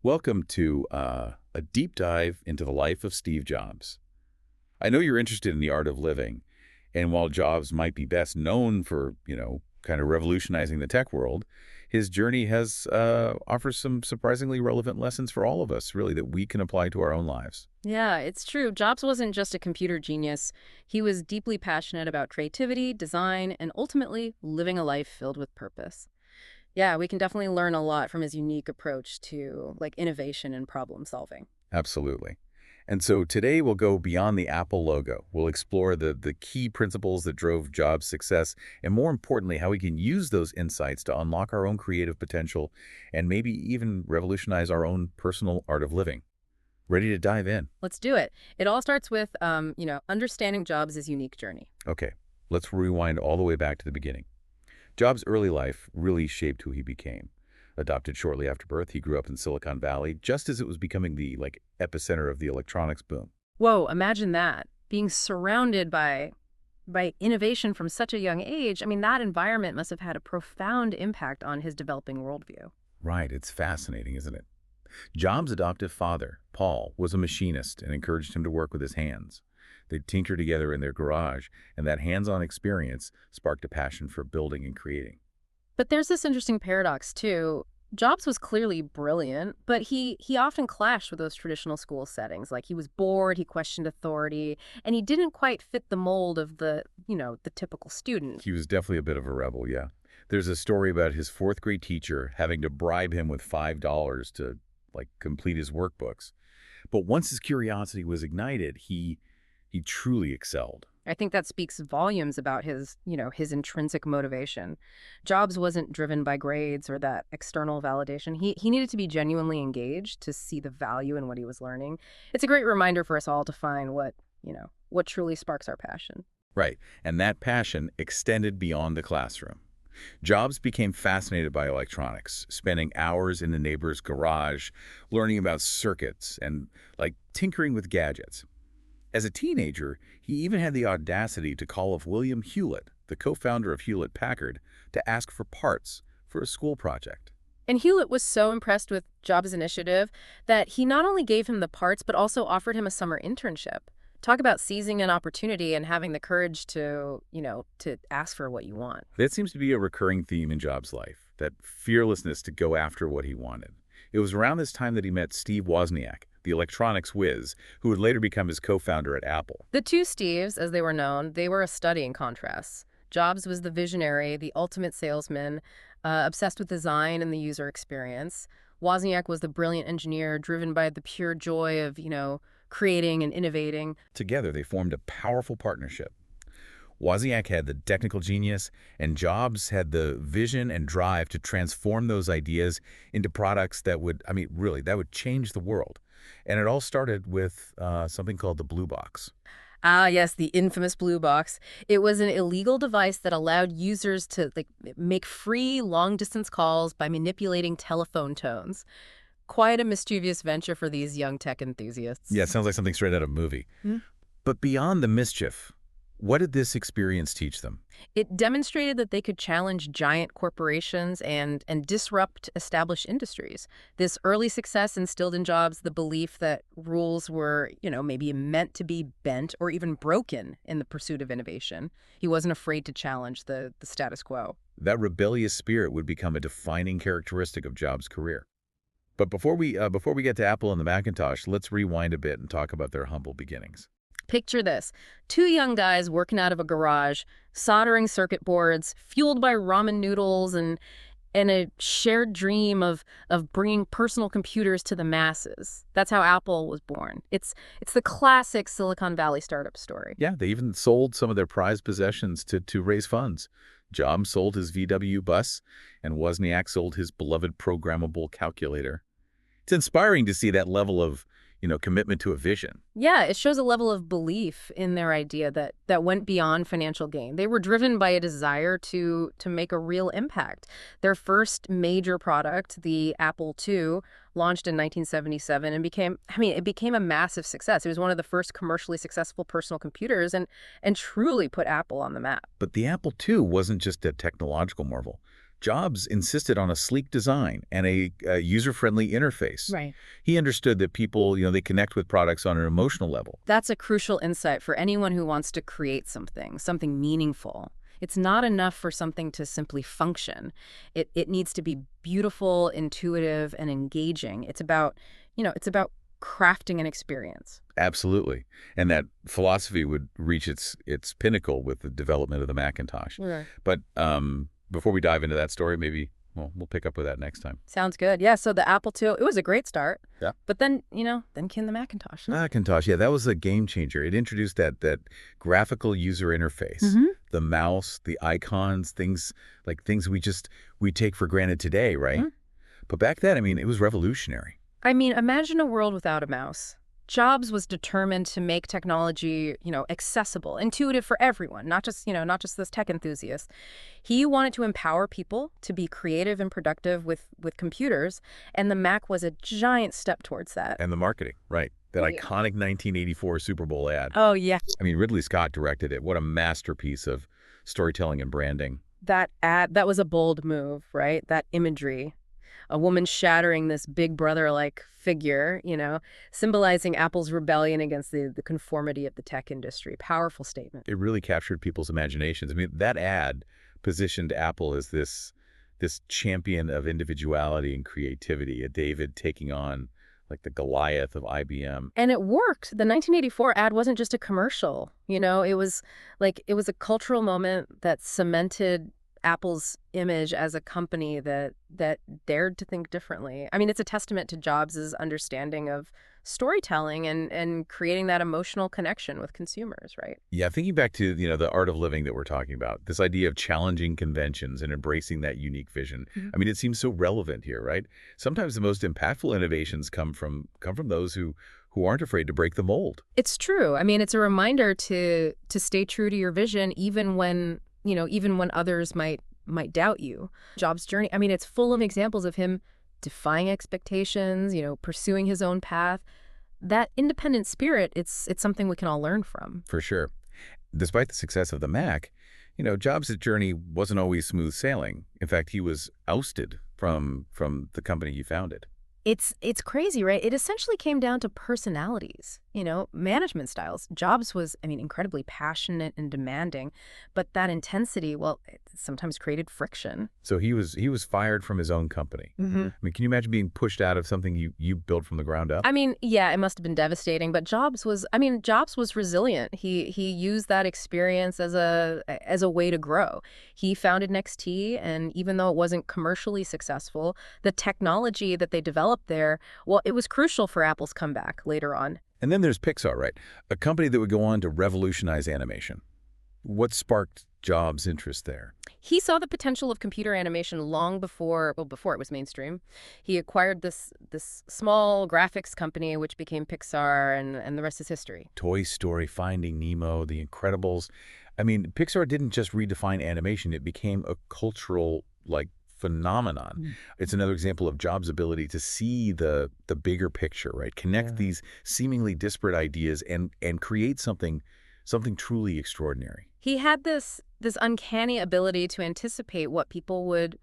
Welcome to a deep dive into the life of Steve Jobs. I know you're interested in the art of living, and while Jobs might be best known for, kind of revolutionizing the tech world, his journey has offers some surprisingly relevant lessons for all of us, really, that we can apply to our own lives. Yeah, it's true. Jobs wasn't just a computer genius. He was deeply passionate about creativity, design, and ultimately living a life filled with purpose. Yeah, we can definitely learn a lot from his unique approach to innovation and problem solving. Absolutely. And so today we'll go beyond the Apple logo. We'll explore the key principles that drove Jobs' success, and more importantly, how we can use those insights to unlock our own creative potential and maybe even revolutionize our own personal art of living. Ready to dive in? Let's do it. It all starts with, understanding Jobs' unique journey. Okay, let's rewind all the way back to the beginning. Jobs' early life really shaped who he became. Adopted shortly after birth, he grew up in Silicon Valley, just as it was becoming the epicenter of the electronics boom. Whoa, imagine that. Being surrounded by innovation from such a young age. I mean, that environment must have had a profound impact on his developing worldview. Right, it's fascinating, isn't it? Jobs' adoptive father, Paul, was a machinist and encouraged him to work with his hands. They'd tinker together in their garage, and that hands-on experience sparked a passion for building and creating. But there's this interesting paradox too. Jobs was clearly brilliant, but he often clashed with those traditional school settings. Like he was bored, he questioned authority, and he didn't quite fit the mold of the typical student. He was definitely a bit of a rebel, yeah. There's a story about his fourth grade teacher having to bribe him with $5 to, complete his workbooks. But once his curiosity was ignited, he truly excelled. I think that speaks volumes about his intrinsic motivation. Jobs wasn't driven by grades or that external validation. He needed to be genuinely engaged to see the value in what he was learning. It's a great reminder for us all to find what truly sparks our passion. Right, and that passion extended beyond the classroom. Jobs became fascinated by electronics, spending hours in the neighbor's garage, learning about circuits and, tinkering with gadgets. As a teenager, he even had the audacity to call up William Hewlett, the co-founder of Hewlett-Packard, to ask for parts for a school project. And Hewlett was so impressed with Jobs' initiative that he not only gave him the parts, but also offered him a summer internship. Talk about seizing an opportunity and having the courage to ask for what you want. That seems to be a recurring theme in Jobs' life, that fearlessness to go after what he wanted. It was around this time that he met Steve Wozniak, the electronics whiz, who would later become his co-founder at Apple. The two Steves, as they were known, they were a study in contrasts. Jobs was the visionary, the ultimate salesman, obsessed with design and the user experience. Wozniak was the brilliant engineer, driven by the pure joy of, creating and innovating. Together, they formed a powerful partnership. Wozniak had the technical genius, and Jobs had the vision and drive to transform those ideas into products that would, really, that would change the world. And it all started with something called the Blue Box. Ah, yes, the infamous blue box. It was an illegal device that allowed users to make free long-distance calls by manipulating telephone tones. Quite a mischievous venture for these young tech Yeah, enthusiasts. it sounds like something straight out of a movie. But beyond the mischief, what did this experience teach them? It demonstrated that they could challenge giant corporations and disrupt established industries. This early success instilled in Jobs the belief that rules were, maybe meant to be bent or even broken in the pursuit of innovation. He wasn't afraid to challenge the status quo. That rebellious spirit would become a defining characteristic of Jobs' career. But before we get to Apple and the Macintosh, let's rewind a bit and talk about their humble beginnings. Picture this. Two young guys working out of a garage, soldering circuit boards, fueled by ramen noodles and a shared dream of bringing personal computers to the masses. That's how Apple was born. It's the classic Silicon Valley startup story. Yeah, they even sold some of their prized possessions to raise funds. Jobs sold his VW bus, and Wozniak sold his beloved programmable calculator. It's inspiring to see that level of, commitment to a vision. Yeah, it shows a level of belief in their idea that went beyond financial gain. They were driven by a desire to make a real impact. Their first major product, the Apple II, launched in 1977 and it became a massive success. It was one of the first commercially successful personal computers and truly put Apple on the map. But the Apple II wasn't just a technological marvel. Jobs insisted on a sleek design and a user-friendly interface. Right. He understood that people, they connect with products on an emotional level. That's a crucial insight for anyone who wants to create something meaningful. It's not enough for something to simply function. It needs to be beautiful, intuitive, and engaging. It's about crafting an experience. Absolutely. And that philosophy would reach its pinnacle with the development of the Macintosh. Right. But before we dive into that story, maybe, well, we'll pick up with that next time. Sounds good. Yeah, so the Apple II, it was a great start. Yeah. But then came the Macintosh. Macintosh, yeah, that was a game changer. It introduced that graphical user interface, Mm-hmm. the mouse, the icons, things we take for granted today, right? Mhm. But back then, it was revolutionary. I mean, imagine a world without a mouse. Jobs was determined to make technology, accessible, intuitive for everyone, not just this tech enthusiast. He wanted to empower people to be creative and productive with computers, and the Mac was a giant step towards that. And the marketing, right? That Oh, yeah. iconic 1984 Super Bowl ad. Oh, yeah. Ridley Scott directed it. What a masterpiece of storytelling and branding. That ad, that was a bold move, right? That imagery. A woman shattering this big brother-like figure, symbolizing Apple's rebellion against the conformity of the tech industry. Powerful statement. It really captured people's imaginations. That ad positioned Apple as this champion of individuality and creativity, a David taking on like the Goliath of IBM. And it worked. The 1984 ad wasn't just a commercial, it was a cultural moment that cemented Apple's image as a company that dared to think differently. It's a testament to Jobs' understanding of storytelling and creating that emotional connection with consumers, right? Yeah, thinking back to, the art of living that we're talking about, this idea of challenging conventions and embracing that unique vision. Mhm. It seems so relevant here, right? Sometimes the most impactful innovations come from those who aren't afraid to break the mold. It's true. It's a reminder to stay true to your vision even when others might doubt you. Jobs' journey, it's full of examples of him defying expectations, pursuing his own path. That independent spirit, it's something we can all learn from. For sure. Despite the success of the Mac, Jobs' journey wasn't always smooth sailing. In fact, he was ousted from the company he founded. It's crazy, right? It essentially came down to personalities, management styles. Jobs was, incredibly passionate and demanding, but that intensity, well, it sometimes created friction. So he was fired from his own company. Mm-hmm. Can you imagine being pushed out of something you built from the ground up? Yeah, it must have been devastating, but Jobs was resilient. He used that experience as a way to grow. He founded NXT, and even though it wasn't commercially successful, the technology that they developed there, well, it was crucial for Apple's comeback later on. And then there's Pixar, right? A company that would go on to revolutionize animation. What sparked Jobs' interest there? He saw the potential of computer animation long before it was mainstream. He acquired this small graphics company, which became Pixar, and the rest is history. Toy Story, Finding Nemo, The Incredibles. Pixar didn't just redefine animation. It became a cultural, phenomenon. Mm. It's another example of Jobs' ability to see the bigger picture, right? Connect these seemingly disparate ideas and create something truly extraordinary. He had this uncanny ability to anticipate what people would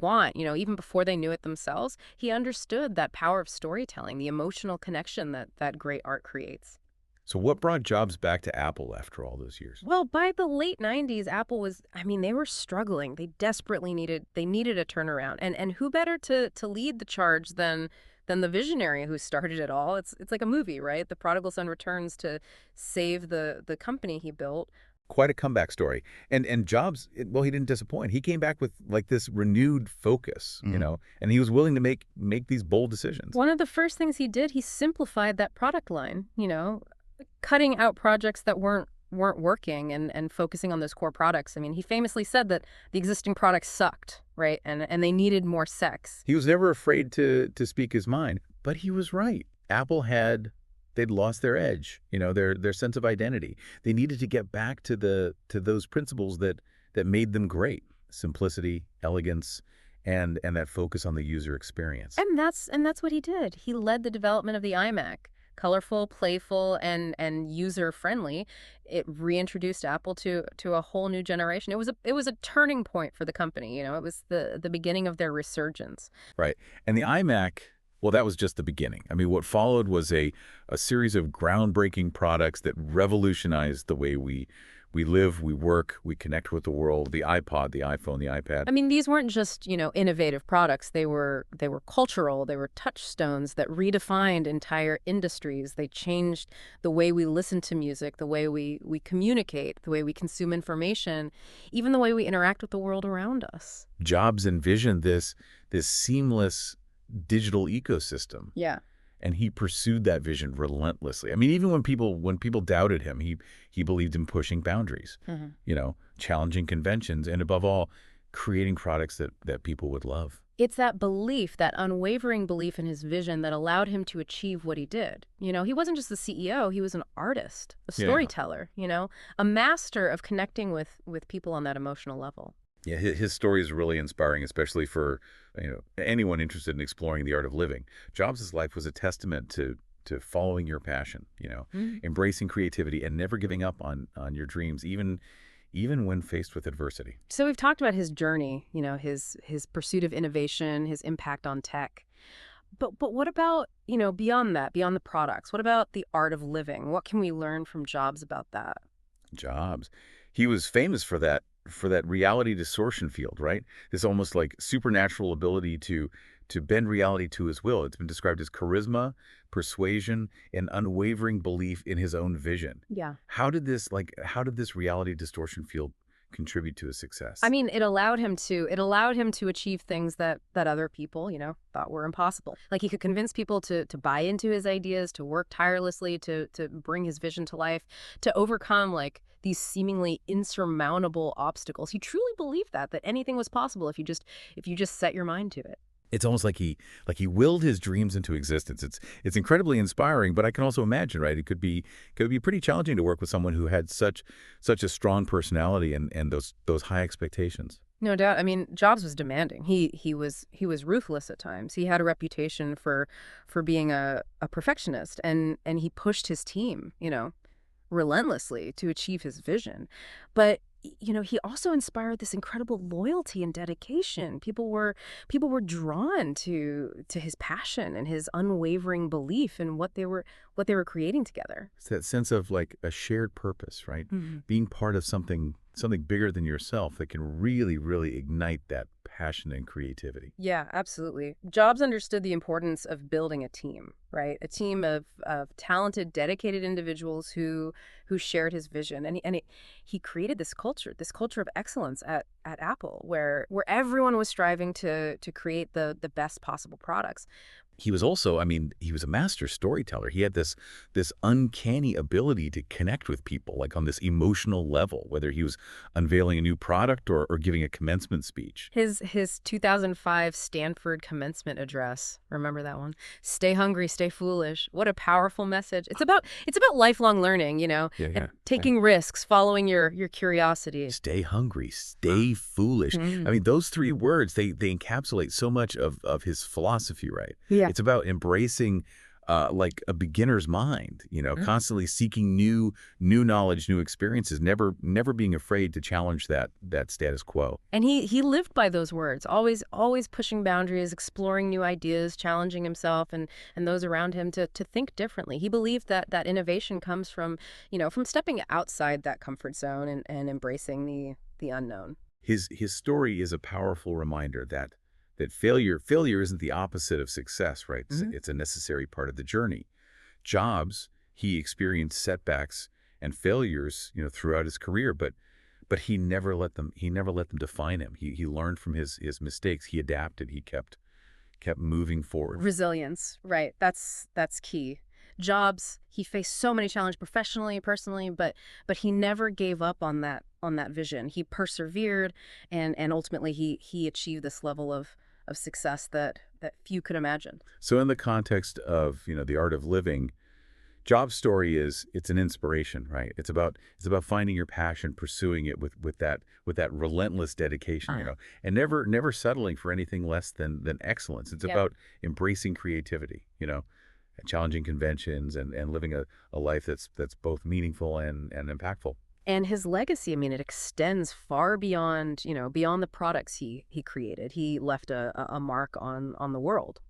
want, even before they knew it themselves. He understood that power of storytelling, the emotional connection that great art creates. So what brought Jobs back to Apple after all those years? Well, by the late 90s, Apple was, they were struggling. They desperately needed a turnaround. And who better to lead the charge than the visionary who started it all? It's like a movie, right? The prodigal son returns to save the company he built. Quite a comeback story. And Jobs, well, he didn't disappoint. He came back with this renewed focus, and he was willing to make these bold decisions. One of the first things he did, he simplified that product line, cutting out projects that weren't working and focusing on those core products. He famously said that the existing products sucked, right? And they needed more sex. He was never afraid to speak his mind, but he was right. Apple they'd lost their edge, their sense of identity. They needed to get back to those principles that made them great: simplicity, elegance, and that focus on the user experience. And that's what he did. He led the development of the iMac, colorful, playful, and user-friendly. It reintroduced Apple to a whole new generation. It was a turning point for the company, you know. It was the beginning of their resurgence. Right. And the iMac, well, that was just the beginning. I mean, what followed was a series of groundbreaking products that revolutionized the way we live, we work, we connect with the world. The iPod, the iPhone, the iPad. I mean, these weren't just, innovative products. They were cultural. They were touchstones that redefined entire industries. They changed the way we listen to music, the way we communicate, the way we consume information, even the way we interact with the world around us. Jobs envisioned this seamless digital ecosystem, Yeah. and he pursued that vision relentlessly. I mean, even when people doubted him, he believed in pushing boundaries, Mhm. challenging conventions, and above all, creating products that people would love. It's that belief, that unwavering belief in his vision that allowed him to achieve what he did. He wasn't just the CEO, he was an artist, a Yeah. storyteller, a master of connecting with people on that emotional level. Yeah, his story is really inspiring, especially for anyone interested in exploring the art of living. Jobs' life was a testament to following your passion, Mhm. embracing creativity and never giving up on your dreams, even when faced with adversity. So we've talked about his journey, his pursuit of innovation, his impact on tech. But what about, beyond that, beyond the products? What about the art of living? What can we learn from Jobs about that? Jobs. He was famous for that reality distortion field, right? This almost like supernatural ability to bend reality to his will. It's been described as charisma, persuasion, and unwavering belief in his own vision. Yeah. How did this reality distortion field contribute to his I success? mean, it allowed him to achieve things that other people, thought were impossible. Like he could convince people to buy into his ideas, to work tirelessly to bring his vision to life, to overcome like these seemingly insurmountable obstacles. He truly believed that anything was possible if you just set your mind to it. It's almost like he willed his dreams into existence. It's incredibly inspiring, but I can also imagine, right? It could be pretty challenging to work with someone who had such a strong personality and those high expectations. No doubt. I mean, Jobs was demanding. He was ruthless at times. He had a reputation for being a perfectionist, and he pushed his team, relentlessly to achieve his vision. But he also inspired this incredible loyalty and dedication. People were drawn to his passion and his unwavering belief in what they were creating together. It's that sense of like a shared purpose, right? Being part of something bigger than yourself that can really, really ignite that passion and creativity. Yeah, absolutely. Jobs understood the importance of building a team, right? A team of talented, dedicated individuals who shared his vision. And he created this culture of excellence at Apple, where everyone was striving to create the best possible products. He was also, I mean, he was a master storyteller. He had this uncanny ability to connect with people, like on this emotional level, whether he was unveiling a new product or giving a commencement speech. His 2005 Stanford commencement address. Remember that one? Stay hungry, stay foolish. What a powerful message. It's about lifelong learning, Yeah, and yeah. taking risks, following your curiosity. Stay hungry, stay foolish. I Mm. mean, those three words, they encapsulate so much of his philosophy, right? Yeah. It's about embracing like a beginner's mind, Mm. constantly seeking new knowledge, new experiences, never being afraid to challenge that status quo. And he lived by those words, always pushing boundaries, exploring new ideas, challenging himself and those around him to think differently. He believed that innovation comes from stepping outside that comfort zone and embracing the unknown. His story is a powerful reminder that failure isn't the opposite of success, right? It's a necessary part of the journey. Jobs, he experienced setbacks and failures, throughout his career, but he never let them define him. He learned from his mistakes. He adapted. He kept moving forward. Resilience, right. That's key. Jobs, he faced so many challenges professionally, personally, but he never gave up on that vision. He persevered and ultimately he achieved this level of success that few could imagine. So in the context of, the art of living, Job's story it's an inspiration, right? It's about finding your passion, pursuing it with that relentless dedication, and never settling for anything less than excellence. It's Yeah. about embracing creativity. challenging conventions and living a life that's both meaningful and impactful. And his legacy, I mean, it extends far beyond, beyond the products he created. He left a mark on the world,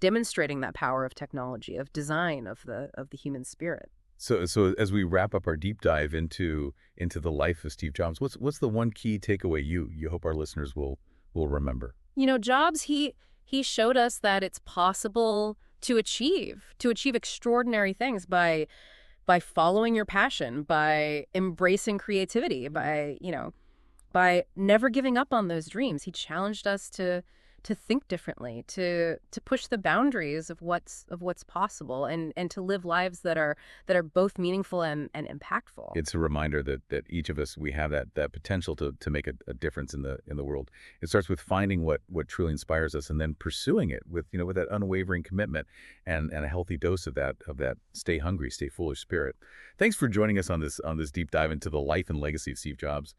demonstrating that power of technology, of design, of the human spirit. So as we wrap up our deep dive into the life of Steve Jobs, what's the one key takeaway you hope our listeners will remember? Jobs, he showed us that it's possible to achieve extraordinary things by following your passion, by embracing creativity, by never giving up on those dreams. He challenged us to think differently, to push the boundaries of what's possible, and to live lives that are both meaningful and impactful. It's a reminder that each of us, we have that potential to make a difference in the world. It starts with finding what truly inspires us and then pursuing it with that unwavering commitment and a healthy dose of that stay hungry, stay foolish spirit. Thanks for joining us on this deep dive into the life and legacy of Steve Jobs.